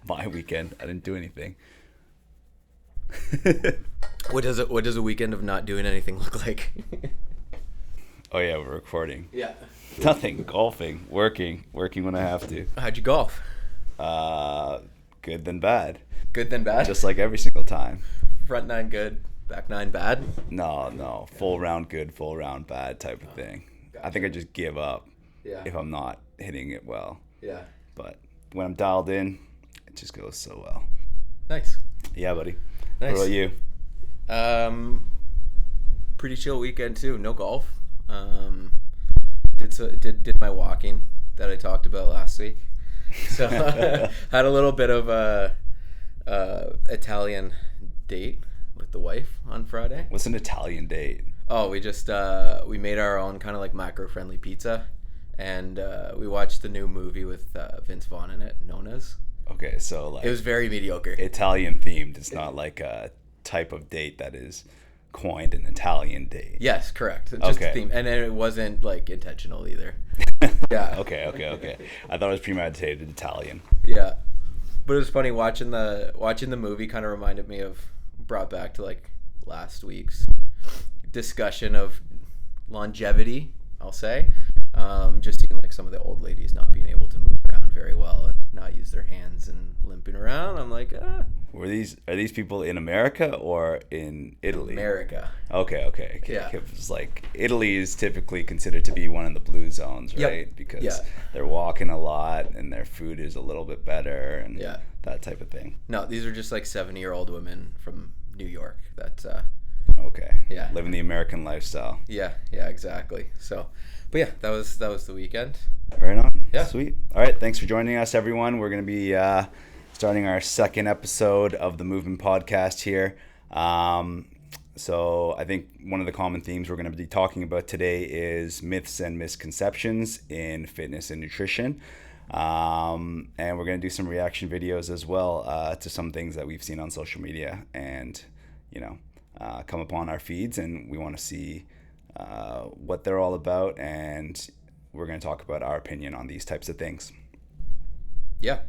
My weekend, I didn't do anything. What does a weekend of not doing anything look like? Oh yeah, we're recording. Yeah. Nothing. Golfing. Working when I have to. How'd you golf? Good then bad. Good then bad? Just like every single time. Front nine good, back nine bad? No. Full round good, full round bad type of thing. Gotcha. I think I just give up if I'm not hitting it well. Yeah. But when I'm dialed in, it just goes so well. Nice. Yeah, buddy. Nice. What about you? Pretty chill weekend too. No golf. Did my walking that I talked about last week. So had a little bit of a Italian date with the wife on Friday. What's an Italian date? Oh, we just we made our own kind of like macro-friendly pizza, and we watched the new movie with Vince Vaughn in it, Nona's. Okay, so like it was very mediocre. Italian themed. It's not like a type of date that is coined an Italian date. Yes, correct. Just the theme, and then it wasn't like intentional either. Yeah. Okay. I thought it was premeditated Italian. Yeah, but it was funny watching the movie. Kind of reminded me of, brought back to like last week's discussion of longevity. I'll say, just seeing like some of the old ladies not being able to move around very well and not use their hands and limping around. I'm like, Are these people in America or in Italy? America. Okay. Yeah. It's like Italy is typically considered to be one of the blue zones, right? Yep. Because they're walking a lot and their food is a little bit better and that type of thing. No, these are just like 70-year-old women from New York that okay. Yeah. Living the American lifestyle. Yeah, exactly. So, but yeah, that was the weekend. Right on. Yeah. Sweet. All right. Thanks for joining us, everyone. We're going to be starting our second episode of the Movement Podcast here. So I think one of the common themes we're going to be talking about today is myths and misconceptions in fitness and nutrition. And we're going to do some reaction videos as well to some things that we've seen on social media and, come upon our feeds, and we want to see what they're all about, and we're going to talk about our opinion on these types of things. Yeah.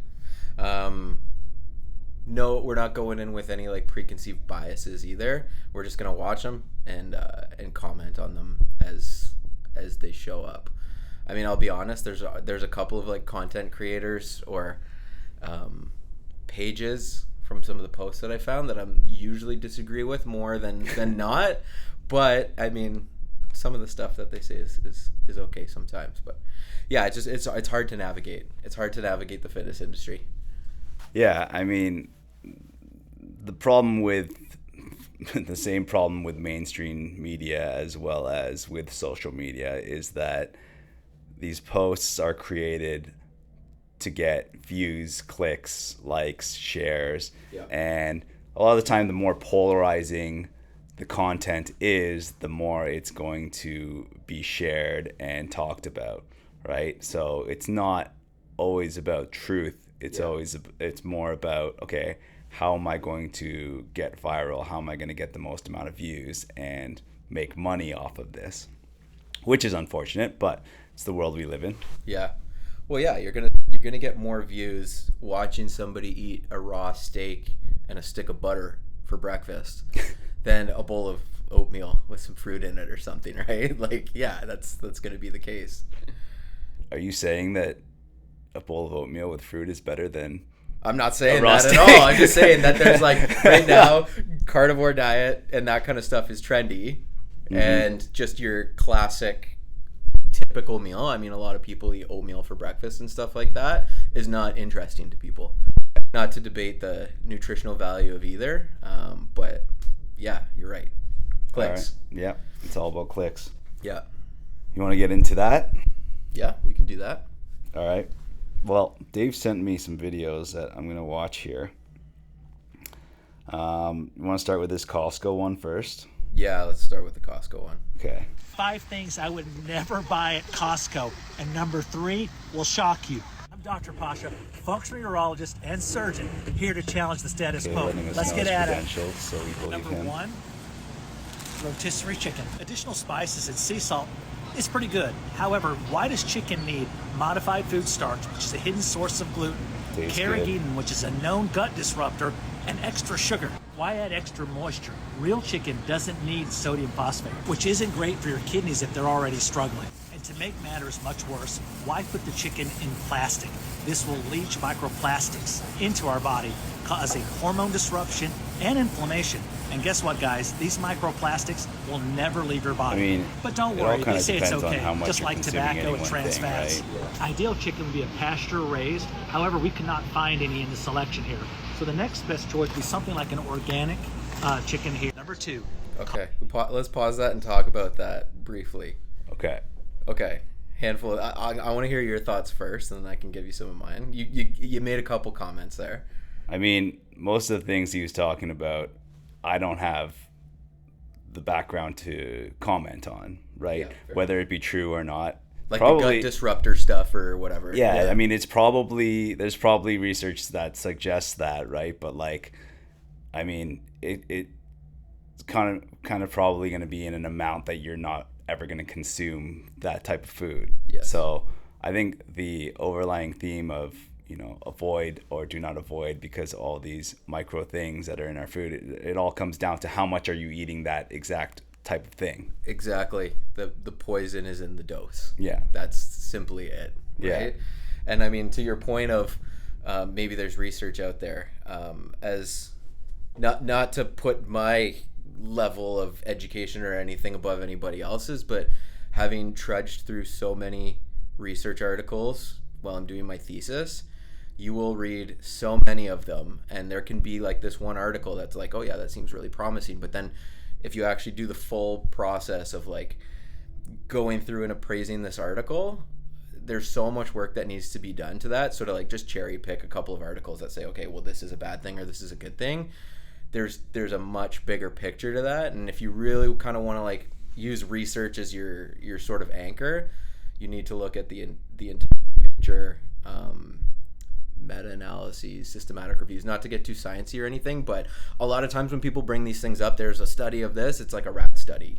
No, we're not going in with any like preconceived biases either. We're just going to watch them and comment on them as they show up. I mean, I'll be honest, there's a couple of like content creators or pages from some of the posts that I found that I'm usually disagree with more than not. But I mean, some of the stuff that they say is okay sometimes. But yeah, it's hard to navigate. It's hard to navigate the fitness industry. Yeah, I mean, the problem with the same problem with mainstream media as well as with social media is that these posts are created to get views, clicks, likes, shares. Yeah. And a lot of the time, the more polarizing the content is, the more it's going to be shared and talked about, right? So it's not always about truth. It's more about, okay, how am I going to get viral? How am I going to get the most amount of views and make money off of this? Which is unfortunate, but it's the world we live in. Yeah. Well, yeah, you're gonna get more views watching somebody eat a raw steak and a stick of butter for breakfast than a bowl of oatmeal with some fruit in it or something, right? Like, yeah, that's gonna be the case. Are you saying that a bowl of oatmeal with fruit is better than? I'm not saying that at all. I'm just saying that there's like right now carnivore diet and that kind of stuff is trendy, and just your classic typical meal. I mean, a lot of people eat oatmeal for breakfast and stuff like that is not interesting to people. Not to debate the nutritional value of either, but yeah, you're right. Clicks. Right. Yeah, it's all about clicks. Yeah. You want to get into that? Yeah, we can do that. All right. Well, Dave sent me some videos that I'm going to watch here. You want to start with this Costco one first? Yeah, let's start with the Costco one. Okay. 5 things I would never buy at Costco, and number 3 will shock you. I'm Dr. Pasha, functional urologist and surgeon, here to challenge the status quo. Let's get at it. So we believe Number him. 1, rotisserie chicken. Additional spices and sea salt is pretty good. However, why does chicken need modified food starch, which is a hidden source of gluten? Tastes carrageenan, which is a known gut disruptor, and extra sugar. Why add extra moisture? Real chicken doesn't need sodium phosphate, which isn't great for your kidneys if they're already struggling. And to make matters much worse, why put the chicken in plastic? This will leach microplastics into our body, causing hormone disruption and inflammation. And guess what, guys? These microplastics will never leave your body. I mean, but don't it all worry, they kinda say it's depends on okay, how much just you're like consuming tobacco any and one trans thing, fats. right? Ideal chicken would be a pasture raised. However, we could not find any in the selection here. So the next best choice would be something like an organic chicken here. Number 2. Okay, let's pause that and talk about that briefly. Okay. Handful. I want to hear your thoughts first, and then I can give you some of mine. You made a couple comments there. I mean, most of the things he was talking about, I don't have the background to comment on, right? Yeah, whether it be true or not. Like probably, the gut disruptor stuff or whatever. Yeah, I mean, there's probably research that suggests that, right? But like, I mean, it's kind of probably going to be in an amount that you're not ever going to consume that type of food. Yes. So I think the overlying theme of, avoid or do not avoid, because all these micro things that are in our food, it all comes down to how much are you eating that exact type of thing. Exactly. The poison is in the dose. Yeah. That's simply it. Right? Yeah. And I mean, to your point of maybe there's research out there, as not to put my level of education or anything above anybody else's, but having trudged through so many research articles while I'm doing my thesis, you will read so many of them, and there can be like this one article that's like, oh yeah, that seems really promising, but then if you actually do the full process of like going through and appraising this article, there's so much work that needs to be done to that. So to like just cherry pick a couple of articles that say, okay, well, this is a bad thing or this is a good thing, there's a much bigger picture to that. And if you really kind of want to like use research as your sort of anchor, you need to look at the entire picture, meta-analyses, systematic reviews, not to get too sciencey or anything, but a lot of times when people bring these things up, there's a study of this, it's like a rat study.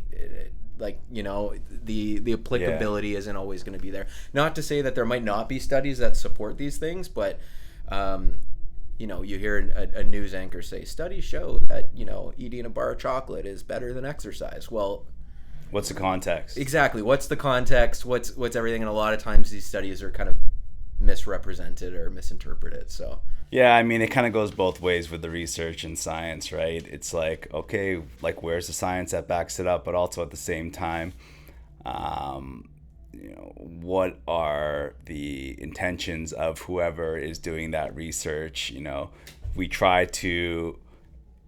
The applicability isn't always going to be there. Not to say that there might not be studies that support these things, but you hear a news anchor say, studies show that, eating a bar of chocolate is better than exercise. Well, what's the context? Exactly. What's the context? What's everything? And a lot of times these studies are kind of misrepresented or misinterpreted. So yeah, I mean, it kind of goes both ways with the research and science, right? It's like, okay, like where's the science that backs it up, but also at the same time, what are the intentions of whoever is doing that research? We try to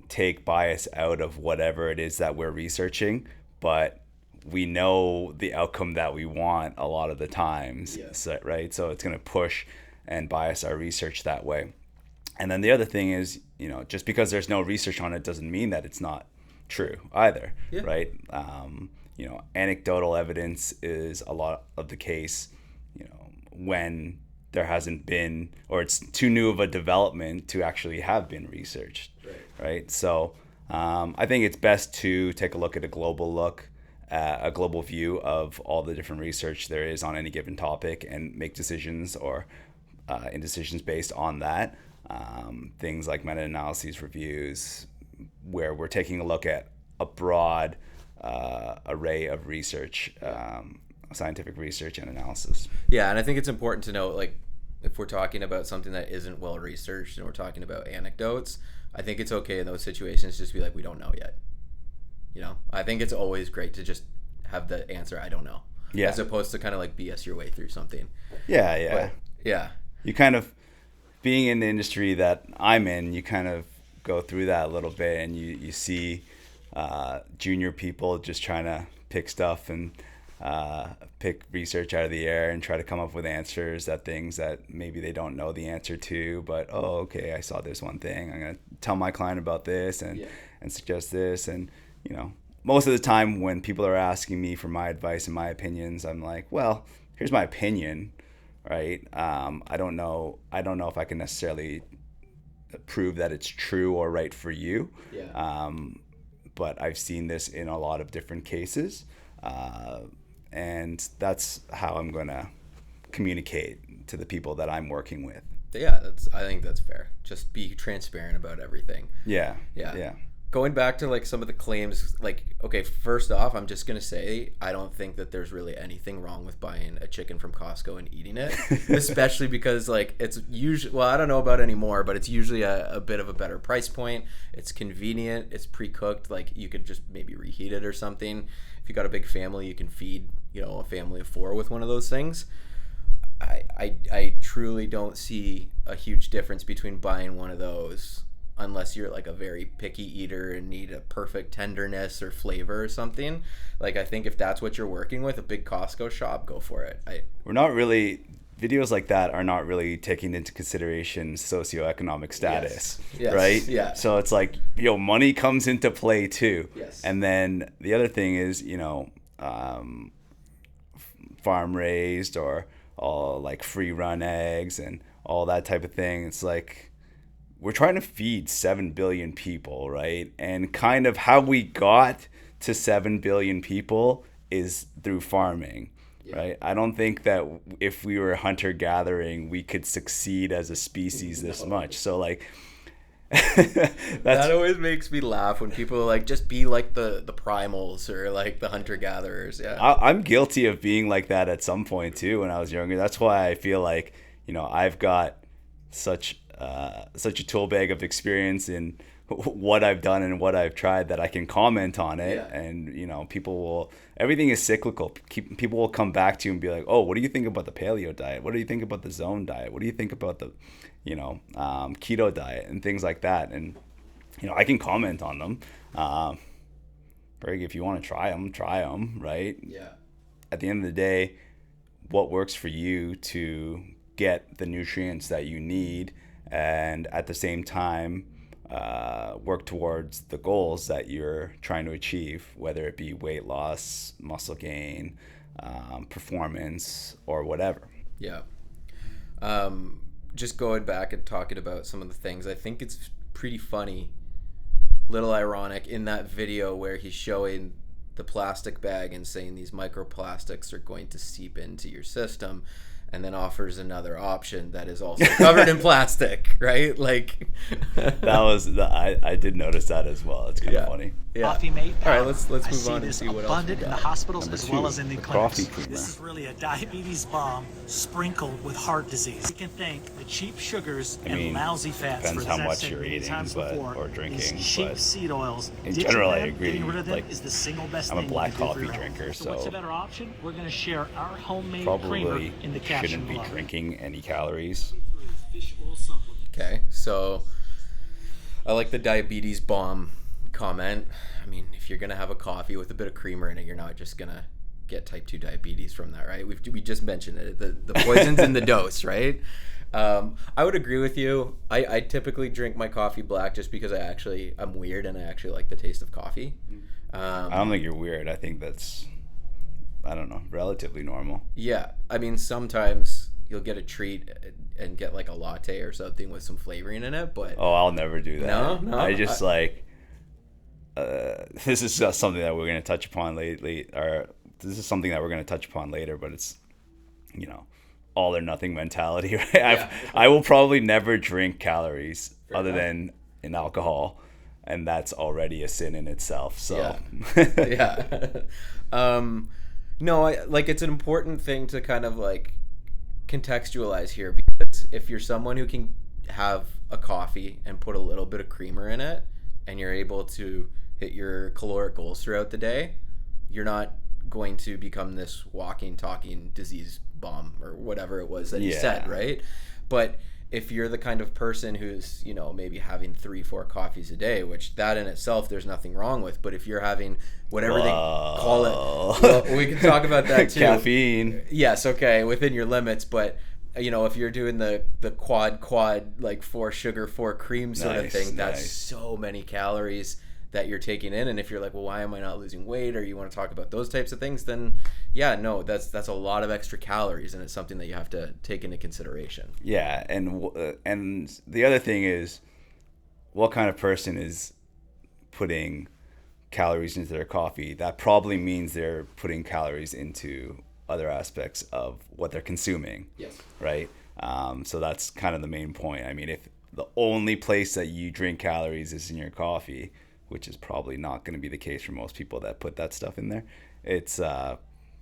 take bias out of whatever it is that we're researching, but we know the outcome that we want a lot of the times, right? So it's going to push and bias our research that way. And then the other thing is, just because there's no research on it doesn't mean that it's not true either, right? Anecdotal evidence is a lot of the case, when there hasn't been, or it's too new of a development to actually have been researched, right? So I think it's best to take a look at a global view of all the different research there is on any given topic and make decisions or indecisions based on that. Things like meta-analyses, reviews, where we're taking a look at a broad array of research, scientific research and analysis. Yeah, and I think it's important to note, like, if we're talking about something that isn't well researched and we're talking about anecdotes, I think it's okay in those situations just to be like, we don't know yet. I think it's always great to just have the answer, I don't know. Yeah. As opposed to kind of like BS your way through something. Yeah. But, yeah. You kind of, being in the industry that I'm in, you kind of go through that a little bit, and you see junior people just trying to pick stuff and pick research out of the air and try to come up with answers that things that maybe they don't know the answer to, but okay, I saw this one thing, I'm going to tell my client about this and suggest this. And most of the time when people are asking me for my advice and my opinions, I'm like, well, here's my opinion, right? I don't know if I can necessarily prove that it's true or right for you. But I've seen this in a lot of different cases, and that's how I'm going to communicate to the people that I'm working with. Yeah, I think that's fair. Just be transparent about everything. Yeah. Yeah. Going back to like some of the claims, like, okay, first off, I'm just gonna say I don't think that there's really anything wrong with buying a chicken from Costco and eating it, especially because like it's usually, well, I don't know about anymore, but it's usually a bit of a better price point. It's convenient. It's pre-cooked. Like you could just maybe reheat it or something. If you got a big family, you can feed, a family of 4 with one of those things. I truly don't see a huge difference between buying one of those unless you're like a very picky eater and need a perfect tenderness or flavor or something. Like I think if that's what you're working with, a big Costco shop, go for it. Videos like that are not really taking into consideration socioeconomic status, yes, right? Yeah. So it's like, money comes into play too. Yes. And then the other thing is, farm raised or all like free run eggs and all that type of thing. It's like we're trying to feed 7 billion people, right? And kind of how we got to 7 billion people is through farming, right? I don't think that if we were hunter gathering, we could succeed as a species this much. So like that always makes me laugh when people are like, just be like the primals or like the hunter gatherers. Yeah, I'm guilty of being like that at some point too when I was younger. That's why I feel like I've got such a tool bag of experience in what I've done and what I've tried that I can comment on it. Yeah. And everything is cyclical. People will come back to you and be like, oh, what do you think about the paleo diet? What do you think about the zone diet? What do you think about the keto diet and things like that? And I can comment on them. If you want to try them, right? Yeah. At the end of the day, what works for you to get the nutrients that you need and at the same time work towards the goals that you're trying to achieve, whether it be weight loss, muscle gain, performance, or whatever. Yeah. Just going back and talking about some of the things, I think it's pretty funny, little ironic in that video where he's showing the plastic bag and saying these microplastics are going to seep into your system, and then offers another option that is also covered in plastic, right? Like I did notice that as well. It's kind of funny. Yeah. Coffee mate All powder. right, let's move on and see what else we abundant in the got. hospitals Number as 2, well as in the the clinics. coffee creamer. This is really a diabetes bomb sprinkled with heart disease. You can thank the cheap sugars and lousy fats depends for how this. much I've said you're many eating, times before. or drinking. These cheap But seed oils. in Ditching general, I them, agree. Getting rid of them Like, is the single best I'm a thing black you can do for coffee your health. drinker, So what's so a better option? We're going to share our homemade creamer probably in the caption shouldn't be below. drinking any calories. Fish oil supplement. Okay, so I like the diabetes bomb comment. I mean, if you're gonna have a coffee with a bit of creamer in it, you're not just gonna get type 2 diabetes from that, right? We just mentioned it. The poison's in the dose, right? I would agree with you. I typically drink my coffee black just because I'm weird and I actually like the taste of coffee. I don't think you're weird. I think that's, I don't know, relatively normal. Yeah, I mean, sometimes you'll get a treat and get like a latte or something with some flavoring in it, but Oh, I'll never do that. No, I just this is just something that we're going to touch upon lately, or this is something that we're going to touch upon later, but it's, all or nothing mentality, right? Yeah. I will probably never drink calories Fair other enough. than in alcohol, and that's already a sin in itself. So Yeah. No, it's an important thing to kind of like contextualize here, because if you're someone who can have a coffee and put a little bit of creamer in it and you're able to hit your caloric goals throughout the day, you're not going to become this walking, talking disease bomb or whatever it was that you said, right? But if you're the kind of person who's, maybe having 3-4 coffees a day, which that in itself there's nothing wrong with, but if you're having whatever they call it, well, we can talk about that too. Caffeine. Yes, okay, within your limits, but if you're doing the quad like 4 sugar 4 cream sort of thing, that's so many calories that you're taking in. And if you're like, well, why am I not losing weight, or you want to talk about those types of things, then that's a lot of extra calories, and it's something that you have to take into consideration. Yeah, and the other thing is, what kind of person is putting calories into their coffee? That probably means they're putting calories into other aspects of what they're consuming. Yes. Right? So that's kind of the main point. I mean, if the only place that you drink calories is in your coffee, which is probably not going to be the case for most people that put that stuff in there, it's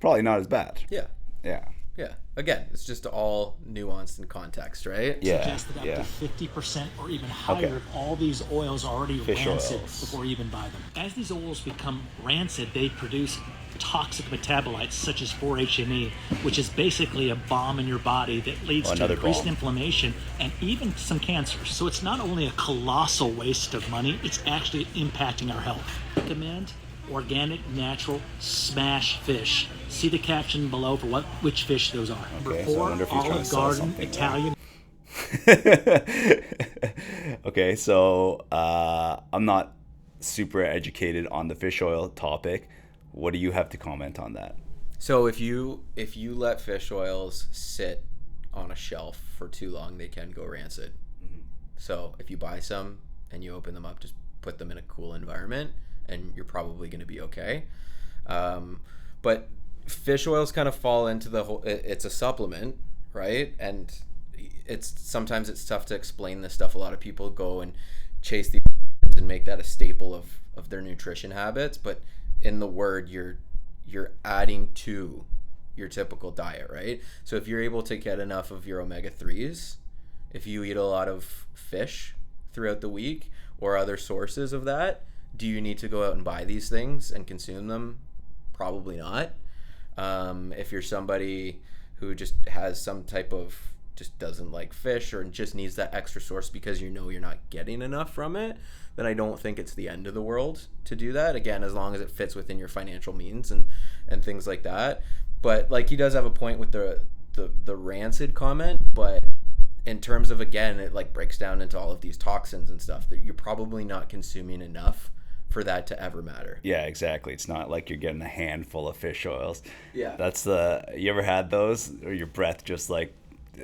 probably not as bad. Yeah. Yeah. Yeah. Again, it's just all nuanced and context, right? Yeah. Suggested up Yeah. to 50% or even higher Okay. of all these oils are already Fish rancid oils. before you even buy them. As these oils become rancid, they produce toxic metabolites such as 4-HNE, which is basically a bomb in your body that leads to another increased bomb. inflammation and even some cancer. So it's not only a colossal waste of money, it's actually impacting our health. Recommend organic, natural, smash fish. See the caption below for which fish those are. Okay, so I wonder if he's trying to Olive sell Garden, something. Italian. Okay, so I'm not super educated on the fish oil topic. What do you have to comment on that? So if you let fish oils sit on a shelf for too long, they can go rancid. So if you buy some and you open them up, just put them in a cool environment and you're probably going to be okay. But fish oils kind of fall into the whole, it's a supplement, right? And sometimes it's tough to explain this stuff. A lot of people go and chase these and make that a staple of their nutrition habits, but in the word, you're adding to your typical diet, right? So if you're able to get enough of your omega-3s, if you eat a lot of fish throughout the week or other sources of that, do you need to go out and buy these things and consume them? Probably not. If you're somebody who just has some type of, just doesn't like fish or just needs that extra source because you know you're not getting enough from it, then I don't think it's the end of the world to do that. Again, as long as it fits within your financial means and things like that. But like, he does have a point with the rancid comment, but in terms of, again, it like breaks down into all of these toxins and stuff that you're probably not consuming enough for that to ever matter. Yeah, exactly. It's not like you're getting a handful of fish oils. Yeah. You ever had those, or your breath just like,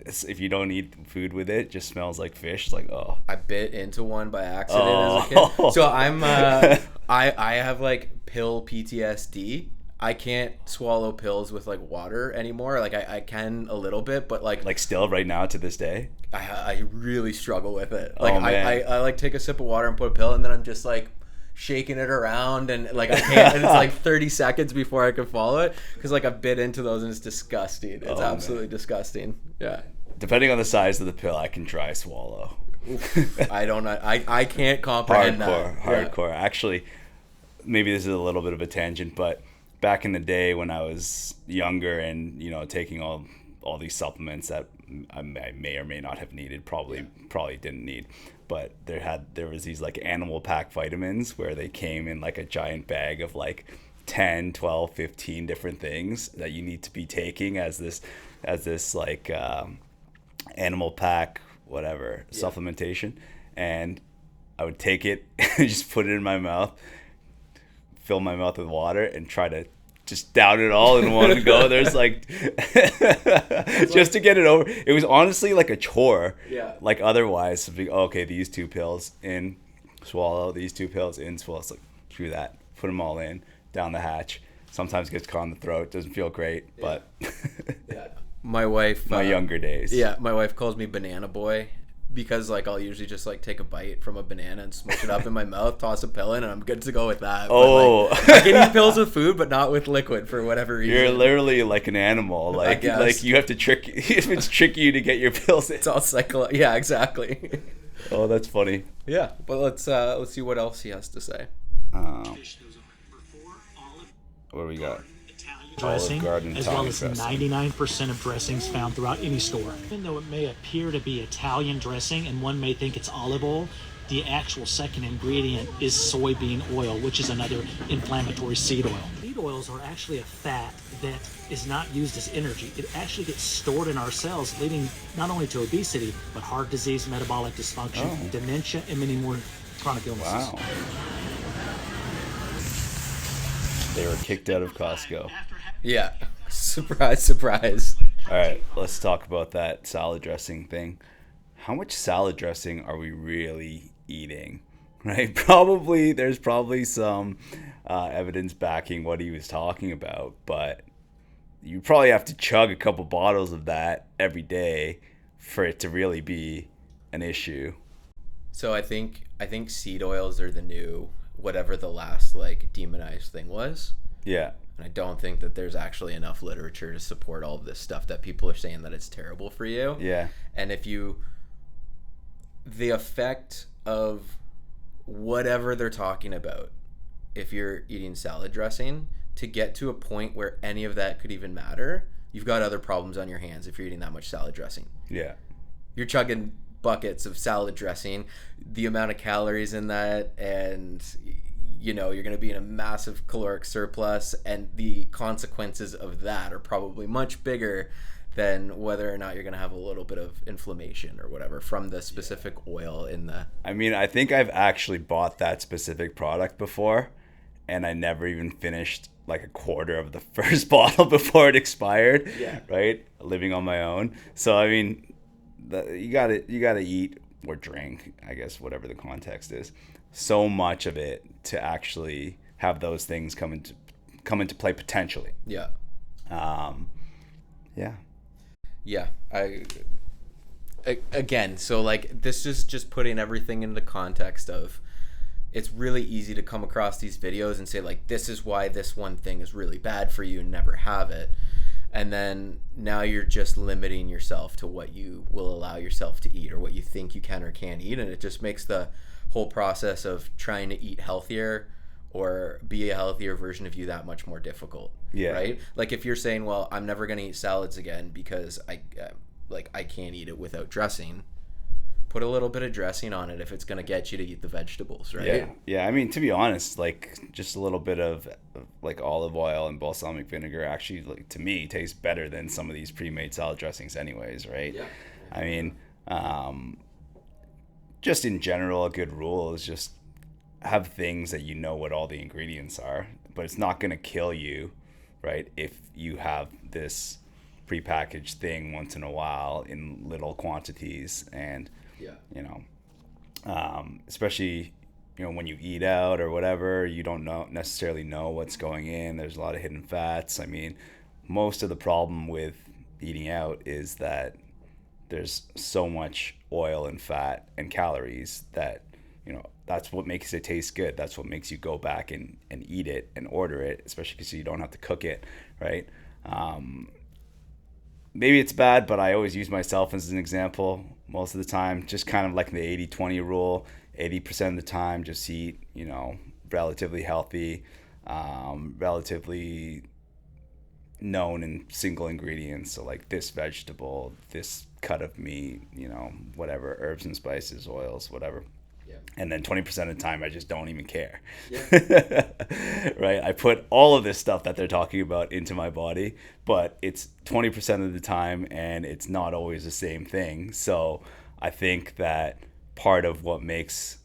if you don't eat food with it, just smells like fish? It's like, oh. I bit into one by accident as a kid. So I'm I have like pill PTSD. I can't swallow pills with like water anymore. Like I can a little bit, but like still right now to this day. I really struggle with it. Like man. I like take a sip of water and put a pill, and then I'm just like shaking it around, and like I can't, and it's like 30 seconds before I can follow it because like I bit into those and it's disgusting. It's absolutely disgusting. Yeah. Depending on the size of the pill, I can try swallow. I don't know. I can't comprehend Hardcore. Actually, maybe this is a little bit of a tangent, but back in the day when I was younger and taking all these supplements that I may or may not have needed, probably didn't need, but there was these like animal pack vitamins where they came in like a giant bag of like 10, 12, 15 different things that you need to be taking as this like animal pack supplementation, and I would take it and just put it in my mouth, fill my mouth with water, and try to just down it all in one go. There's like just to get it over. It was honestly like a chore. Yeah. Like otherwise, okay, these 2 pills in, swallow. These 2 pills in, swallow. It's like, screw that. Put them all in, down the hatch. Sometimes gets caught in the throat. Doesn't feel great, but Yeah. My wife. my younger days. Yeah, my wife calls me banana boy because like I'll usually just like take a bite from a banana and smush it up in my mouth, toss a pill in, and I'm good to go with that. Oh. But, like, I can eat pills with food, but not with liquid for whatever reason. You're literally like an animal. Like you have to it's tricky you to get your pills in. It's all Yeah, exactly. Oh, that's funny. Yeah, but let's see what else he has to say. What do we got? Dressing, Garden as well Italian as dressing. 99% of dressings found throughout any store. Even though it may appear to be Italian dressing and one may think it's olive oil, the actual second ingredient is soybean oil, which is another inflammatory seed oil. Seed oils are actually a fat that is not used as energy. It actually gets stored in our cells, leading not only to obesity, but heart disease, metabolic dysfunction, dementia, and many more chronic illnesses. Wow. They were kicked out of Costco. Yeah, surprise, surprise. All right, let's talk about that salad dressing thing. How much salad dressing are we really eating? Right? There's probably some evidence backing what he was talking about, but you probably have to chug a couple bottles of that every day, for it to really be an issue. So I think seed oils are the new whatever the last like demonized thing was. Yeah. And I don't think that there's actually enough literature to support all of this stuff that people are saying that it's terrible for you. Yeah. And the effect of whatever they're talking about, if you're eating salad dressing, to get to a point where any of that could even matter, you've got other problems on your hands if you're eating that much salad dressing. Yeah. You're chugging buckets of salad dressing, the amount of calories in that, and you're going to be in a massive caloric surplus, and the consequences of that are probably much bigger than whether or not you're going to have a little bit of inflammation or whatever from the specific oil in the... I mean, I think I've actually bought that specific product before, and I never even finished like a quarter of the first bottle before it expired. Yeah. Right? Living on my own. So, I mean, you gotta eat or drink, I guess, whatever the context is, so much of it to actually have those things come into play potentially. Yeah. Yeah. Again, so like this is just putting everything into context of, it's really easy to come across these videos and say like, this is why this one thing is really bad for you and never have it. And then now you're just limiting yourself to what you will allow yourself to eat or what you think you can or can't eat. And it just makes the whole process of trying to eat healthier or be a healthier version of you that much more difficult. Yeah. Right? Like if you're saying, well, I'm never going to eat salads again because I can't eat it without dressing. Put a little bit of dressing on it if it's going to get you to eat the vegetables, right? Yeah. I mean, to be honest, like just a little bit of like olive oil and balsamic vinegar actually, like to me, tastes better than some of these pre-made salad dressings anyways, right? Yeah. I mean, just in general, a good rule is just have things that you know what all the ingredients are, but it's not going to kill you, right? If you have this prepackaged thing once in a while in little quantities, and especially when you eat out or whatever, you don't necessarily know what's going in. There's a lot of hidden fats. I mean, most of the problem with eating out is that there's so much oil and fat and calories that that's what makes it taste good. That's what makes you go back and eat it and order it, especially because you don't have to cook it, right? Maybe it's bad, but I always use myself as an example most of the time. Just kind of like the 80-20 rule. 80% of the time, just eat, relatively healthy, relatively known and single ingredients. So like this vegetable, this cut of meat, whatever, herbs and spices, oils, whatever. Yeah. And then 20% of the time, I just don't even care. Yeah. Right? I put all of this stuff that they're talking about into my body, but it's 20% of the time, and it's not always the same thing. So I think that part of what makes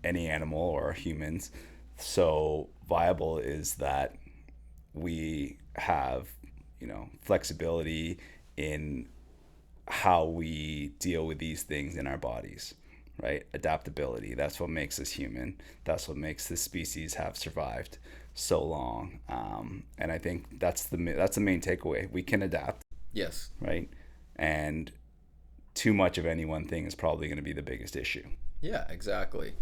any animal or humans so viable is that we have, flexibility in how we deal with these things in our bodies. Right? Adaptability. That's what makes us human. That's what makes this species have survived so long. And I think that's the main takeaway. We can adapt. Yes. Right? And too much of any one thing is probably going to be the biggest issue. Yeah, exactly.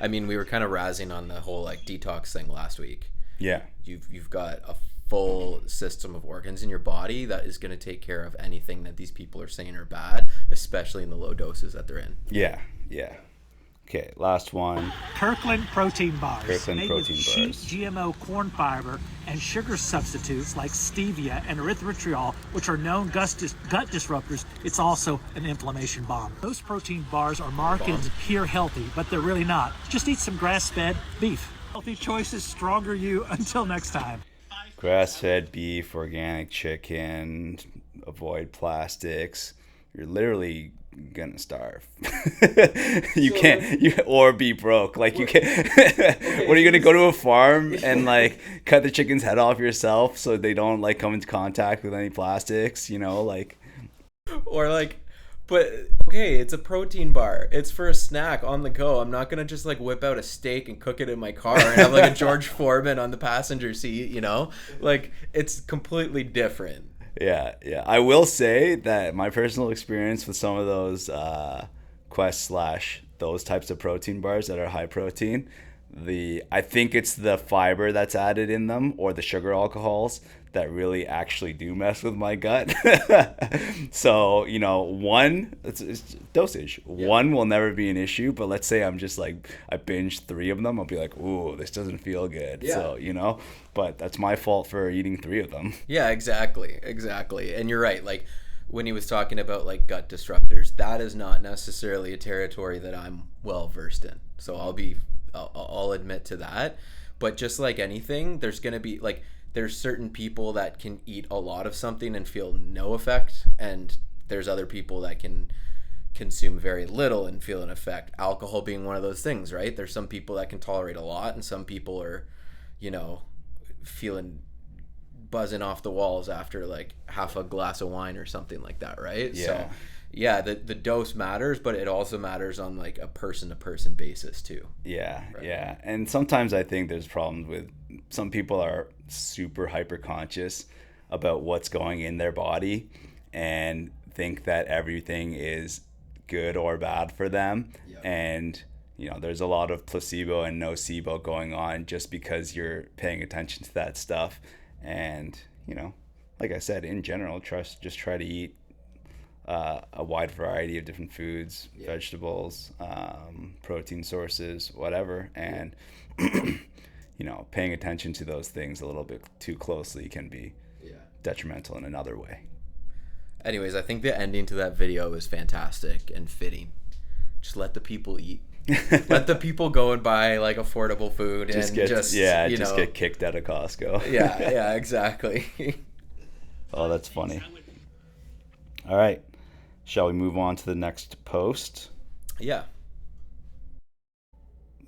I mean, we were kind of razzing on the whole like detox thing last week. Yeah. You've got a full system of organs in your body that is going to take care of anything that these people are saying are bad, especially in the low doses that they're in. Yeah. Okay, last one. Kirkland protein bars. Kirkland made protein with sheep bars. GMO corn fiber and sugar substitutes like stevia and erythritol, which are known gut disruptors. It's also an inflammation bomb. Those protein bars are marketed as pure healthy, but they're really not. Just eat some grass-fed beef. Healthy choices, stronger you. Until next time. Grass-fed beef, organic chicken, avoid plastics. You're literally gonna starve. Or be broke. Like you can't. What are you gonna go to a farm and like cut the chicken's head off yourself so they don't like come into contact with any plastics? Or like. But, okay, it's a protein bar. It's for a snack on the go. I'm not going to just, like, whip out a steak and cook it in my car and have, like, a George Foreman on the passenger seat, Like, it's completely different. Yeah. I will say that my personal experience with some of those Quest slash those types of protein bars that are high protein, I think it's the fiber that's added in them or the sugar alcohols that really actually do mess with my gut. So, it's dosage. Yeah. One will never be an issue, but let's say I'm just like, I binge 3 of them. I'll be like, ooh, this doesn't feel good. Yeah. So, but that's my fault for eating 3 of them. Yeah, exactly. And you're right. Like when he was talking about like gut disruptors, that is not necessarily a territory that I'm well versed in. So I'll admit to that. But just like anything, there's going to be like, there's certain people that can eat a lot of something and feel no effect, and there's other people that can consume very little and feel an effect. Alcohol being one of those things, right? There's some people that can tolerate a lot, and some people are, feeling buzzing off the walls after like half a glass of wine or something like that, right? Yeah. So yeah, the dose matters, but it also matters on like a person to person basis too. Yeah, Right. yeah. And sometimes I think there's problems with some people are super hyper conscious about what's going in their body and think that everything is good or bad for them. Yep. And there's a lot of placebo and nocebo going on just because you're paying attention to that stuff. And like I said, in general, just try to eat a wide variety of different foods, Yeah. vegetables, protein sources, whatever. And, paying attention to those things a little bit too closely can be detrimental in another way. Anyways, I think the ending to that video is fantastic and fitting. Just let the people eat. Let the people go and buy like affordable food Just get kicked out of Costco. Yeah, exactly. Oh, that's funny. All right. Shall we move on to the next post? Yeah.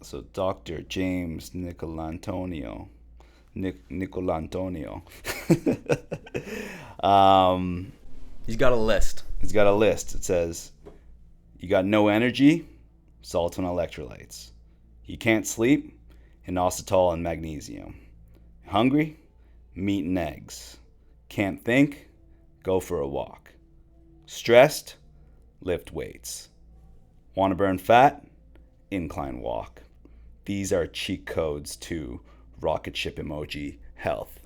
So Dr. James Nicolantonio. He's got a list. He's got a list. It says, you got no energy, salt and electrolytes. You can't sleep, inositol and magnesium. Hungry, meat and eggs. Can't think, go for a walk. Stressed, lift weights. Want to burn fat? Incline walk. These are cheat codes to rocket ship emoji health.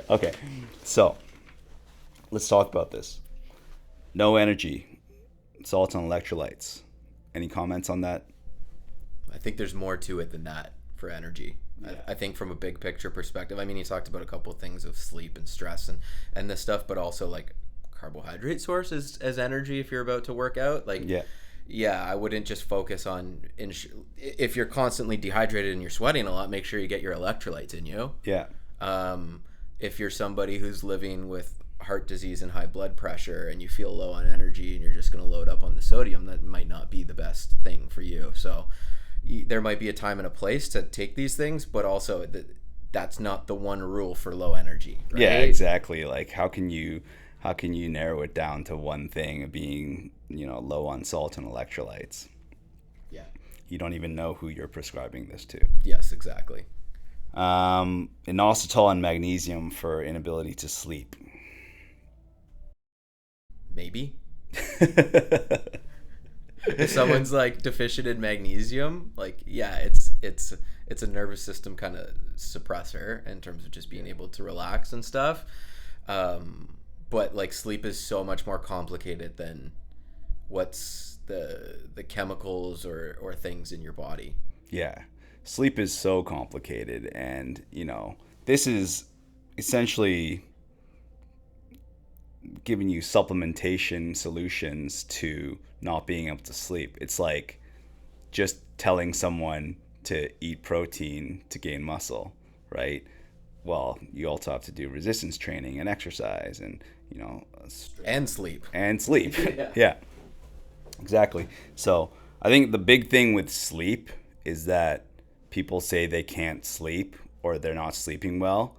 Okay, so let's talk about this. No energy, salt and electrolytes. Any comments on that? I think there's more to it than that for energy. Yeah. I think from a big picture perspective, I mean, he talked about a couple of things of sleep and stress and this stuff, but also like carbohydrate sources as energy if you're about to work out. Like, yeah, I wouldn't just focus on if you're constantly dehydrated and you're sweating a lot, make sure you get your electrolytes in you. Yeah. If you're somebody who's living with heart disease and high blood pressure and you feel low on energy and you're just going to load up on the sodium, that might not be the best thing for you. So there might be a time and a place to take these things, but also that's not the one rule for low energy, right? Yeah, exactly. Like how can you narrow it down to one thing, being low on salt and electrolytes? Yeah, you don't even know who you're prescribing this to. Yes, exactly. Inositol and magnesium for inability to sleep. Maybe. If someone's like deficient in magnesium, like it's a nervous system kind of suppressor in terms of just being able to relax and stuff. But like sleep is so much more complicated than what's the chemicals or things in your body. Yeah. Sleep is so complicated, and this is essentially giving you supplementation solutions to not being able to sleep. It's like just telling someone to eat protein to gain muscle, right? Well, you also have to do resistance training and exercise and and sleep. Yeah, exactly. So I think the big thing with sleep is that people say they can't sleep or they're not sleeping well,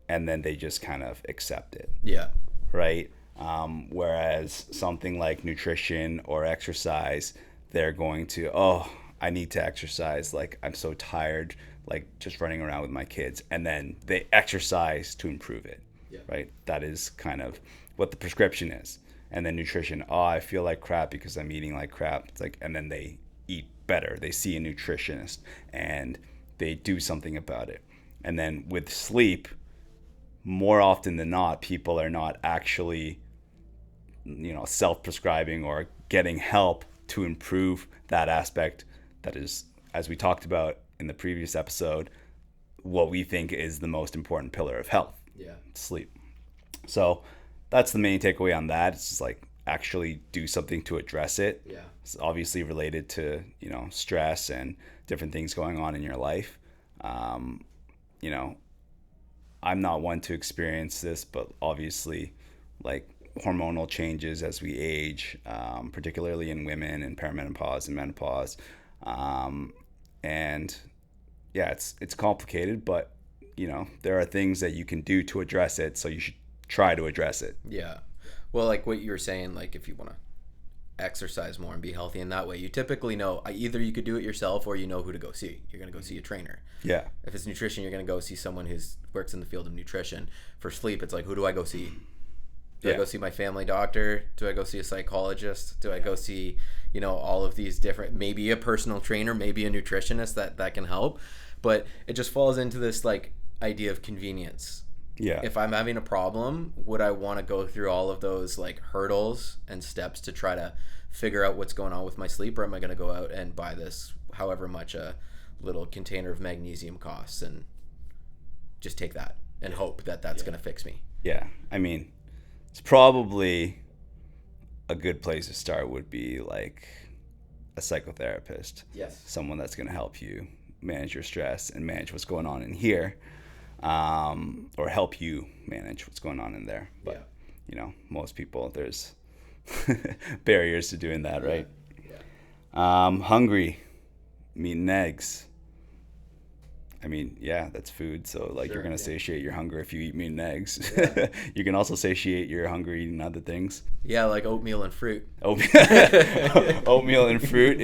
and then they just kind of accept it. Yeah. Right? Whereas something like nutrition or exercise, they're going to, I need to exercise. Like, I'm so tired, like just running around with my kids. And then they exercise to improve it. right? That is kind of what the prescription is. And then nutrition, oh, I feel like crap because I'm eating like crap. It's like, and then they eat better. They see a nutritionist and they do something about it. And then with sleep, more often than not, people are not actually, self-prescribing or getting help to improve that aspect. That is, as we talked about in the previous episode, what we think is the most important pillar of health. Yeah. Sleep. So that's the main takeaway on that. It's just like actually do something to address it. Yeah. It's obviously related to, stress and different things going on in your life. I'm not one to experience this, but obviously like hormonal changes as we age, particularly in women in perimenopause and menopause. And yeah, it's complicated, but there are things that you can do to address it. So you should try to address it. Yeah. Well, like what you were saying, like if you want to exercise more and be healthy in that way, you typically know either you could do it yourself or you know who to go see. You're going to go see a trainer. Yeah. If it's nutrition, you're going to go see someone who works in the field of nutrition. For sleep, it's like, who do I go see? Do I go see my family doctor? Do I go see a psychologist? Do I go see, all of these different, maybe a personal trainer, maybe a nutritionist that can help. But it just falls into this like idea of convenience. Yeah. If I'm having a problem, would I want to go through all of those like hurdles and steps to try to figure out what's going on with my sleep, or am I going to go out and buy this however much a little container of magnesium costs and just take that and hope that that's going to fix me? Yeah. I mean, it's probably a good place to start would be like a psychotherapist. Yes. Someone that's going to help you manage your stress and manage what's going on in here. Or help you manage what's going on in there. But, most people, there's barriers to doing that, right? Yeah. Hungry, meat and eggs. I mean, yeah, that's food. So, like, you're going to satiate your hunger if you eat meat and eggs. Yeah. You can also satiate your hunger eating other things. Yeah, like oatmeal and fruit. Oatmeal and fruit.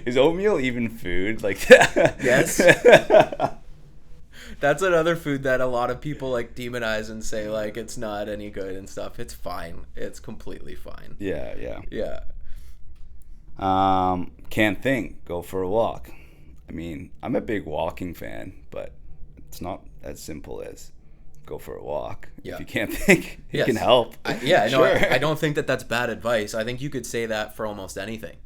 Is oatmeal even food? Like that? Yes. That's another food that a lot of people like demonize and say like it's not any good and stuff. It's fine. It's completely fine. Yeah. Yeah. Can't think. Go for a walk. I mean, I'm a big walking fan, but it's not as simple as go for a walk. Yeah. If you can't think, it can help. Sure. I don't think that that's bad advice. I think you could say that for almost anything.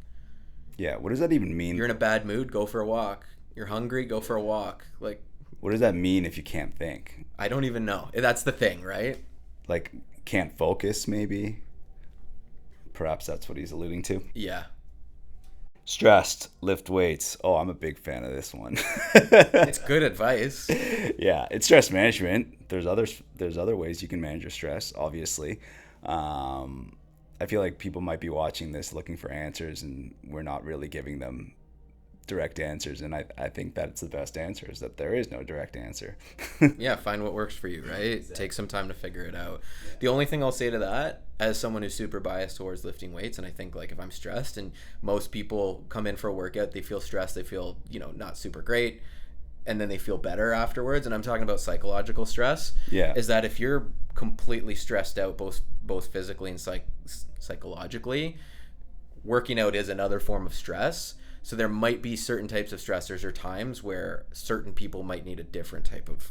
Yeah. What does that even mean? You're in a bad mood, go for a walk. You're hungry, go for a walk. Like, what does that mean if you can't think? I don't even know. That's the thing, right? Like, can't focus, maybe? Perhaps that's what he's alluding to. Yeah. Stressed, lift weights. Oh, I'm a big fan of this one. It's good advice. Yeah, it's stress management. There's other ways you can manage your stress, obviously. I feel like people might be watching this looking for answers, and we're not really giving them direct answers, and I think that's the best answer, is that there is no direct answer. Yeah, find what works for you, right? Exactly. Take some time to figure it out. Yeah. The only thing I'll say to that, as someone who's super biased towards lifting weights, and I think like if I'm stressed, and most people come in for a workout, they feel stressed, they feel not super great, and then they feel better afterwards, and I'm talking about psychological stress. Yeah. Is that if you're completely stressed out both physically and psychologically, working out is another form of stress. So there might be certain types of stressors or times where certain people might need a different type of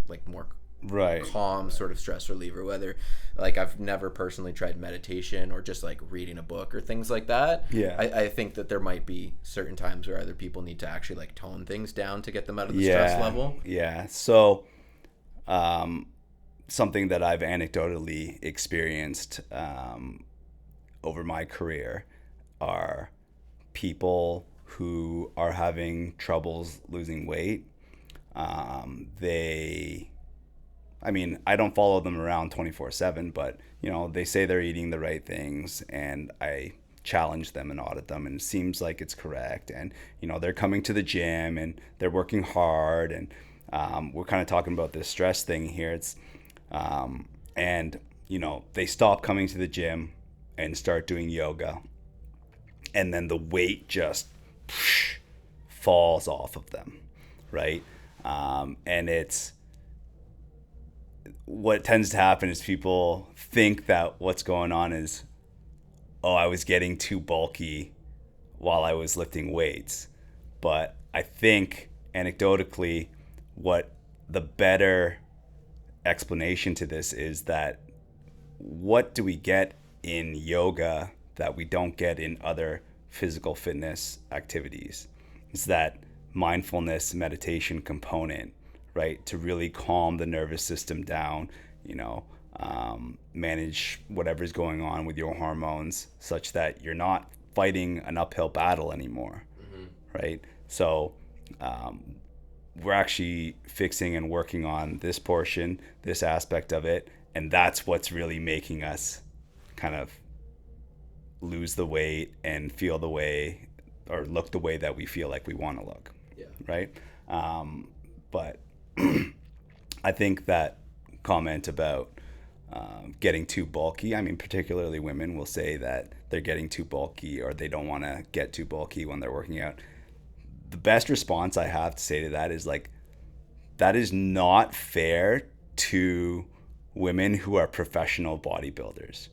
like more calm sort of stress reliever, whether like I've never personally tried meditation or just like reading a book or things like that. Yeah. I think that there might be certain times where other people need to actually like tone things down to get them out of the stress level. Yeah. So something that I've anecdotally experienced over my career are people who are having troubles losing weight. I don't follow them around 24/7, but they say they're eating the right things, and I challenge them and audit them, and it seems like it's correct. And they're coming to the gym and they're working hard, and we're kind of talking about this stress thing here. It's and they stop coming to the gym and start doing yoga, and then the weight just falls off of them, right? And what tends to happen is people think that what's going on is, oh, I was getting too bulky while I was lifting weights. But I think anecdotally, what the better explanation to this is that what do we get in yoga that we don't get in other physical fitness activities? It's that mindfulness meditation component, right? To really calm the nervous system down, manage whatever's going on with your hormones such that you're not fighting an uphill battle anymore, right? So we're actually fixing and working on this portion, this aspect of it, and that's what's really making us kind of lose the weight and feel the way or look the way that we feel like we want to look, right? But I think that comment about getting too bulky, I mean, particularly women will say that they're getting too bulky or they don't want to get too bulky when they're working out. The best response I have to say to that is like, that is not fair to women who are professional bodybuilders.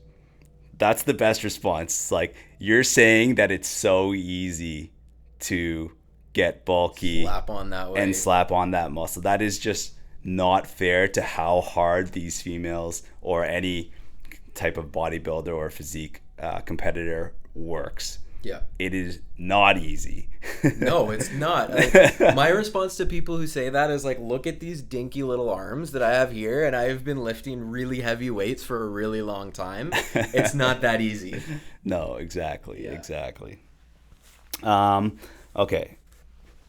That's the best response. It's like, you're saying that it's so easy to get bulky slap on that weight and slap on that muscle. That is just not fair to how hard these females or any type of bodybuilder or physique competitor works. Yeah. It is not easy. No, it's not. My response to people who say that is like, look at these dinky little arms that I have here, and I've been lifting really heavy weights for a really long time. It's not that easy. No, exactly. Okay.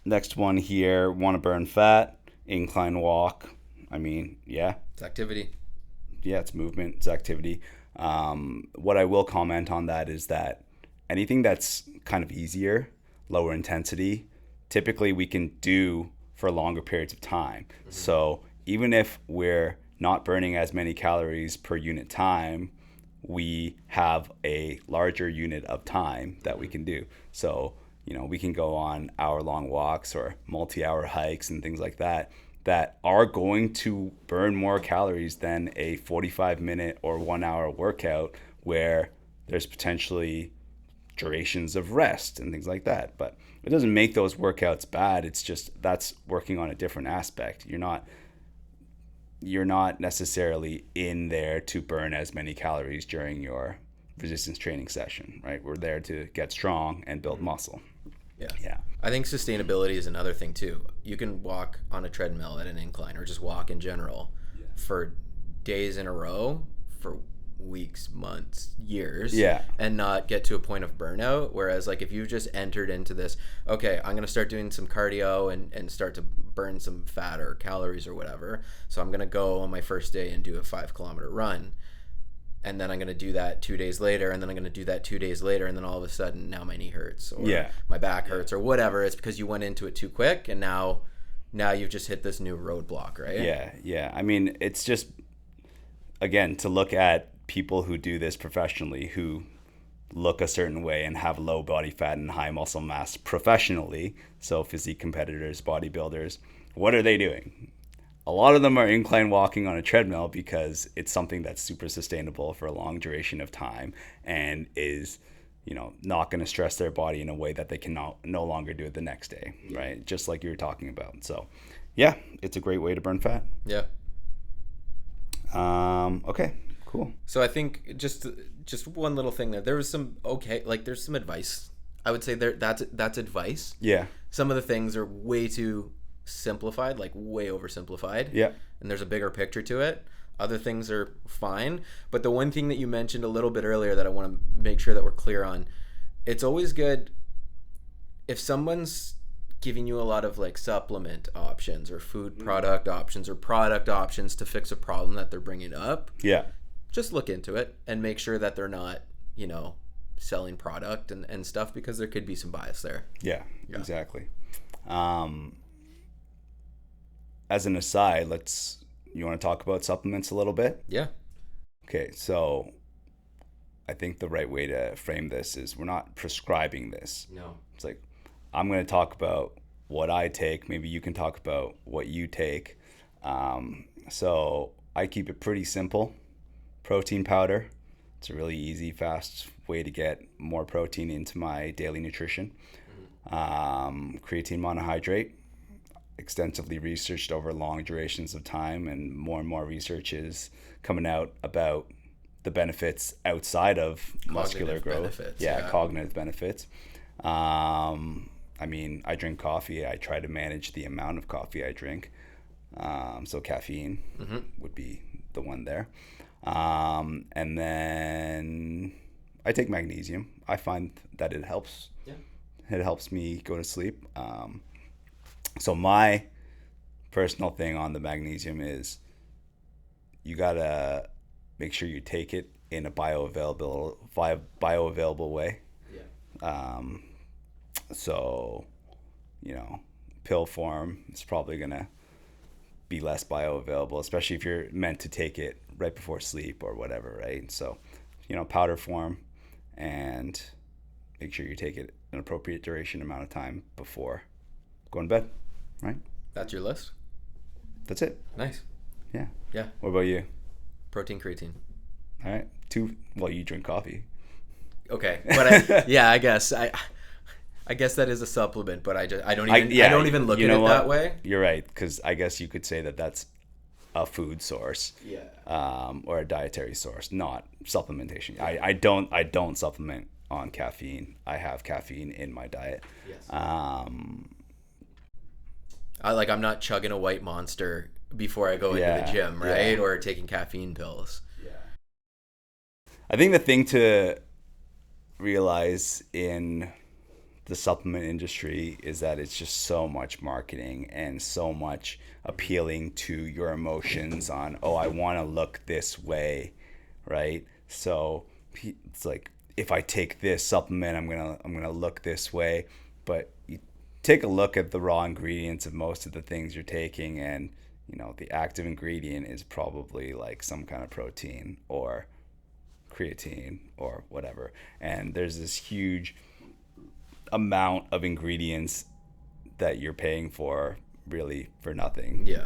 Next one here, want to burn fat, incline walk. I mean, yeah. It's activity. Yeah, it's movement, it's activity. What I will comment on that is that anything that's kind of easier, lower intensity, typically we can do for longer periods of time. Mm-hmm. So even if we're not burning as many calories per unit time, we have a larger unit of time that we can do. So, we can go on hour-long walks or multi-hour hikes and things like that are going to burn more calories than a 45-minute or 1-hour workout where there's potentially durations of rest and things like that. But it doesn't make those workouts bad. It's just that's working on a different aspect. You're not necessarily in there to burn as many calories during your resistance training session, right? We're there to get strong and build muscle. Yeah. I think sustainability is another thing too. You can walk on a treadmill at an incline or just walk in general for days in a row for weeks, months, years, and not get to a point of burnout. Whereas like if you just entered into this, okay, I'm gonna start doing some cardio and start to burn some fat or calories or whatever. So I'm gonna go on my first day and do a 5-kilometer run, and then I'm gonna do that 2 days later, and then I'm gonna do that 2 days later, and then all of a sudden now my knee hurts or my back hurts or whatever. It's because you went into it too quick, and now you've just hit this new roadblock, right? Yeah. I mean, it's just, again, to look at people who do this professionally, who look a certain way and have low body fat and high muscle mass professionally, so physique competitors, bodybuilders, what are they doing? A lot of them are incline walking on a treadmill because it's something that's super sustainable for a long duration of time and is, not going to stress their body in a way that they can no longer do it the next day, right? Just like you were talking about. So, yeah, it's a great way to burn fat. Yeah. Okay. Cool. So I think just one little thing there. There was some there's some advice. I would say that's advice. Yeah. Some of the things are way too simplified, like way oversimplified. Yeah. And there's a bigger picture to it. Other things are fine. But the one thing that you mentioned a little bit earlier that I want to make sure that we're clear on, it's always good if someone's giving you a lot of like supplement options or food product options or product options to fix a problem that they're bringing up. Yeah. Just look into it and make sure that they're not, selling product and stuff, because there could be some bias there. Yeah. Exactly. As an aside, you want to talk about supplements a little bit? Yeah. Okay. So I think the right way to frame this is we're not prescribing this. No. It's like, I'm going to talk about what I take. Maybe you can talk about what you take. So I keep it pretty simple. Protein powder. It's a really easy, fast way to get more protein into my daily nutrition. Creatine monohydrate, extensively researched over long durations of time, and more research is coming out about the benefits outside of muscular growth. Cognitive benefits. I mean, I drink coffee. I try to manage the amount of coffee I drink. So caffeine would be the one there. And then I take magnesium. I find that it helps. Yeah. It helps me go to sleep. So my personal thing on the magnesium is you gotta make sure you take it in a bioavailable way. Yeah. So, pill form is probably gonna be less bioavailable, especially if you're meant to take it right before sleep or whatever, right? So, powder form, and make sure you take it an appropriate duration amount of time before going to bed, right? That's your list? That's it. Nice. Yeah. Yeah. What about you? Protein, creatine. All right. Well, you drink coffee. Okay. But I guess that is a supplement, but I don't even look at it that way. You're right, because I guess you could say that that's a food source, or a dietary source, not supplementation. I don't supplement on caffeine. I have caffeine in my diet. Yes. I'm not chugging a white Monster before I go into the gym, right? Or taking caffeine pills. Yeah. I think the thing to realize in the supplement industry is that it's just so much marketing and so much appealing to your emotions on, I want to look this way, right? So it's like, if I take this supplement, I'm gonna look this way. But you take a look at the raw ingredients of most of the things you're taking, and the active ingredient is probably like some kind of protein or creatine or whatever. And there's this huge amount of ingredients that you're paying for really for nothing. Yeah.